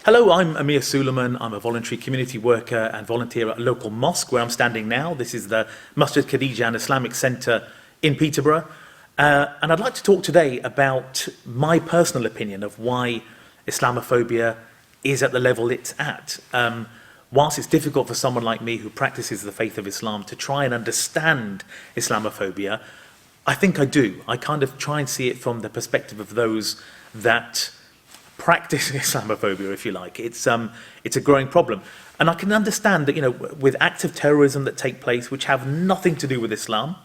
Hello, I'm Amir Suleman. I'm a voluntary community worker and volunteer at a local mosque where I'm standing now. This is the Masjid Khadija and Islamic Centre in Peterborough. And I'd like to talk today about my personal opinion of why Islamophobia is at the level it's at. Whilst it's difficult for someone like me who practices the faith of Islam to try and understand Islamophobia, I think I do. I kind of try and see it from the perspective of those that practice Islamophobia, if you like. It's a growing problem. And I can understand that, with acts of terrorism that take place which have nothing to do with Islam.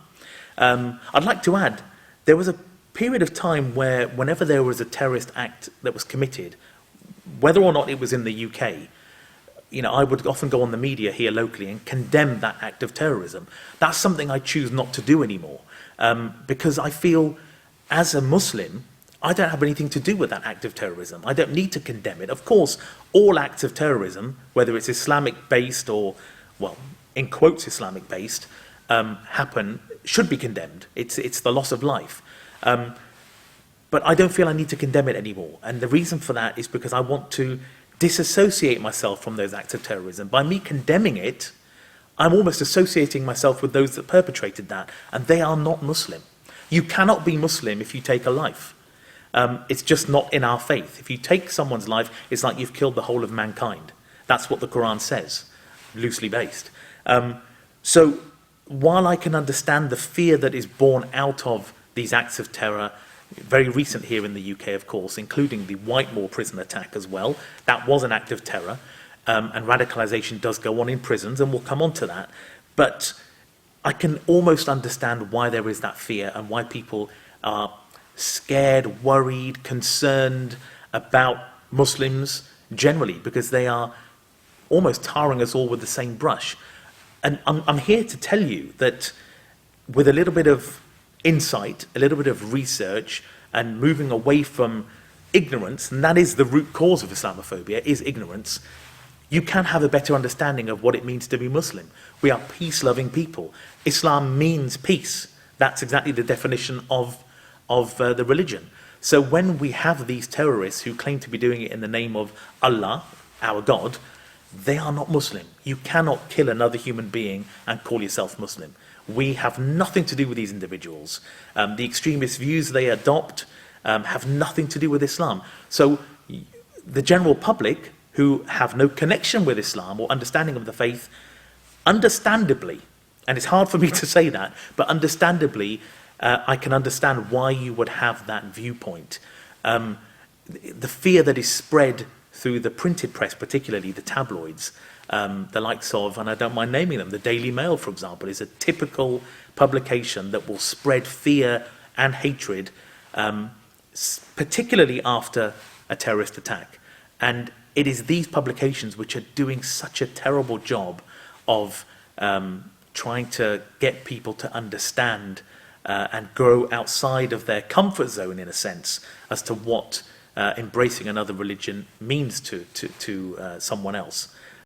I'd like to add, there was a period of time where whenever there was a terrorist act that was committed, whether or not it was in the UK, I would often go on the media here locally and condemn that act of terrorism. That's something I choose not to do anymore, because I feel, as a Muslim, I don't have anything to do with that act of terrorism. I don't need to condemn it. Of course, all acts of terrorism, whether it's Islamic-based or, well, in quotes, Islamic-based, should be condemned. It's the loss of life. But I don't feel I need to condemn it anymore. And the reason for that is because I want to disassociate myself from those acts of terrorism. By me condemning it, I'm almost associating myself with those that perpetrated that, and they are not Muslim. You cannot be Muslim if you take a life. It's just not in our faith. If you take someone's life, it's like you've killed the whole of mankind. That's what the Quran says, loosely based. So while I can understand the fear that is born out of these acts of terror, very recent here in the UK, of course, including the Whitemore prison attack as well, that was an act of terror, and radicalisation does go on in prisons, and we'll come on to that. But I can almost understand why there is that fear and why people are scared, worried, concerned about Muslims generally, because they are almost tarring us all with the same brush. And I'm here to tell you that with a little bit of insight, a little bit of research, and moving away from ignorance, and that is the root cause of Islamophobia, is ignorance, you can have a better understanding of what it means to be Muslim. We are peace-loving people. Islam means peace. That's exactly the definition of the religion. So when we have these terrorists who claim to be doing it in the name of Allah, our God, they are not Muslim. You cannot kill another human being and call yourself Muslim. We have nothing to do with these individuals. The extremist views they adopt have nothing to do with Islam. So the general public, who have no connection with Islam or understanding of the faith, understandably, and it's hard for me to say that, but understandably, I can understand why you would have that viewpoint. The fear that is spread through the printed press, particularly the tabloids, the likes of, and I don't mind naming them, the Daily Mail, for example, is a typical publication that will spread fear and hatred, particularly after a terrorist attack. And it is these publications which are doing such a terrible job of trying to get people to understand and grow outside of their comfort zone, in a sense, as to what embracing another religion means to someone else.